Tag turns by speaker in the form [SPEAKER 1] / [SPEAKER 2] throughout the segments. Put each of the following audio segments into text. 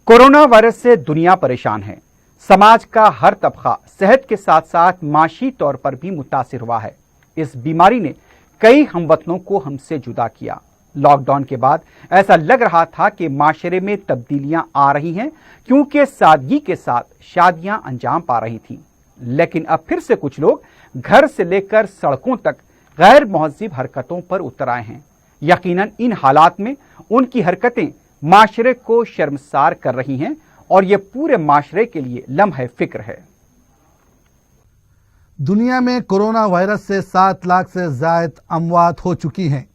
[SPEAKER 1] Corona virus से दुनिया परेशान है। समाज का हर तबका सेहत के साथ साथ माशी तौर पर भी मुतासिर हुआ है। इस बीमारी ने कई हमवतनों को हमसे जुदा किया। लॉकडाउन के बाद ऐसा लग रहा था कि माशरे में तब्दीलियां आ रही हैं, क्योंकि सादगी के साथ शादियां अंजाम पा रही थीं। लेकिन अब फिर से कुछ लोग घर से लेकर सड़कों तक गैर महज़िब हरकतों पर उतर आए हैं। यकीनन इन हालात में उनकी हरकतें माशरे को शर्मसार कर रही हैं और ये पूरे माशरे के लिए लम्हे फिक्र है।
[SPEAKER 2] दुनिया में कोरोना वायरस से 7 लाख से ज़ायद अमवात हो चुकी हैं।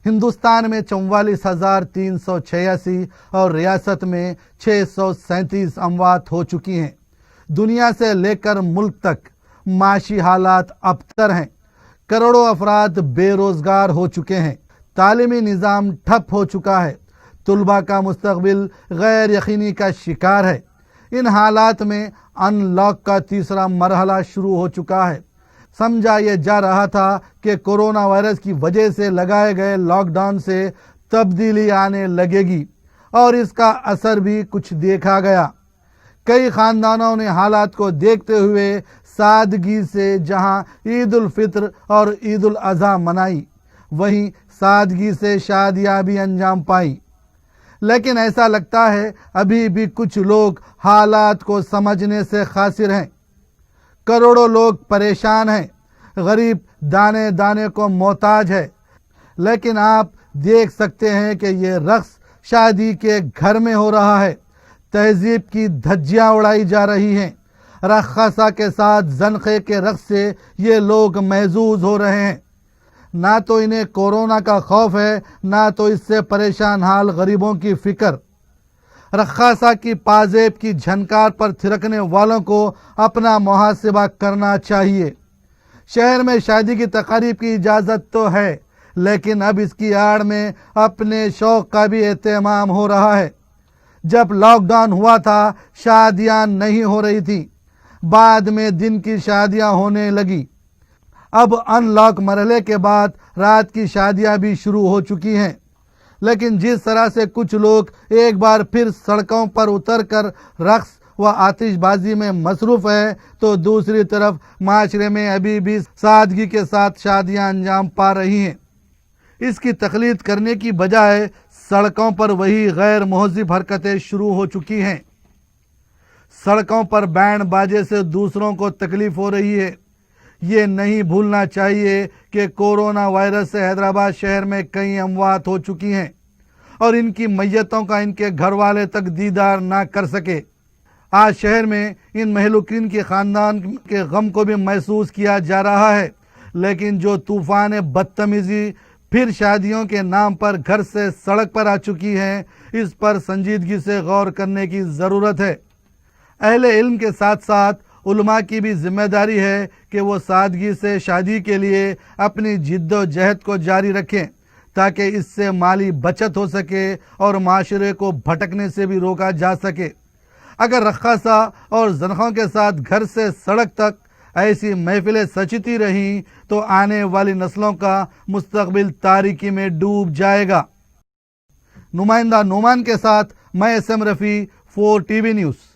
[SPEAKER 2] हिंदुस्तान में 44,386 और रियासत में 637 अमवात हो चुकी हैं। दुनिया से लेकर मुल्क तक माशी हालात अबतर हैं। करोड़ों अफराद बेरोजगार हो चुके हैं। तालीमी निज़ाम ठप हो चुका है। तुलबा का मुस्तकबिल गैर यकीनी का शिकार है। इन हालात में अनलॉक का तीसरा मरहला शुरू हो चुका है। समझा यह जा रहा था कि कोरोना वायरस की वजह से लगाए गए लॉकडाउन से तब्दीली आने लगेगी और इसका असर भी कुछ देखा गया। कई खानदानों ने हालात को देखते हुए सादगी से जहां ईद उल फित्र और ईद उल अज़हा मनाई, वहीं सादगी से शादियां भी अंजाम पाई। लेकिन ऐसा लगता है अभी भी कुछ लोग हालात को समझने से कासिर हैं। करोड़ों लोग परेशान हैं। गरीब दाने दाने को मोहताज है। लेकिन आप देख सकते हैं कि ये रक्स शादी के घर में हो रहा है। तहजीब की धज्जियां उड़ाई जा रही हैं। रक्कासा के साथ ज़नख़े के रक्स से ये लोग महजूज हो रहे हैं। ना तो इन्हें कोरोना का खौफ है, ना तो इससे परेशान हाल गरीबों की फिक्र। रक्कासा की पाजेब की झनकार पर थिरकने वालों को अपना मुहासिबा करना चाहिए। शहर में शादी की तकारीब की इजाज़त तो है, लेकिन अब इसकी आड़ में अपने शौक़ का भी एहतमाम हो रहा है। जब लॉकडाउन हुआ था, शादियां नहीं हो रही थी। बाद में दिन की शादियां होने लगी। अब अनलॉक मरहले के बाद रात की शादियां भी शुरू हो चुकी हैं। लेकिन जिस तरह से कुछ लोग एक बार फिर सड़कों पर उतरकर रक्स व आतिशबाजी में मसरूफ़ है, तो दूसरी तरफ माशरे में अभी भी सादगी के साथ शादियां अंजाम पा रही हैं। इसकी तकलीद करने की बजाय सड़कों पर वही गैर महज़िब हरकतें शुरू हो चुकी हैं। सड़कों पर बैंड बाजे से दूसरों को तकलीफ हो रही है। ये नहीं भूलना चाहिए कि कोरोना वायरस से हैदराबाद शहर में कई अमवात हो चुकी हैं और इनकी मैयतों का इनके घर वाले तक दीदार ना कर सके। आज शहर में इन महलूकीन के ख़ानदान के गम को भी महसूस किया जा रहा है। लेकिन जो तूफ़ान बदतमीज़ी फिर शादियों के नाम पर घर से सड़क पर आ चुकी हैं, इस पर संजीदगी से गौर करने की ज़रूरत है। अहले इल्म के साथ साथ उलमा की भी जिम्मेदारी है कि वो सादगी से शादी के लिए अपनी जिद्दोजहद को जारी रखें, ताकि इससे माली बचत हो सके और माशरे को भटकने से भी रोका जा सके। अगर रक्कासा और ज़नख़ों के साथ घर से सड़क तक ऐसी महफिलें सजती रहीं, तो आने वाली नस्लों का मुस्तकबिल तारीकी में डूब जाएगा। नुमाइंदा नोमान के साथ मैं एसएम रफ़ी, 4 TV न्यूज़।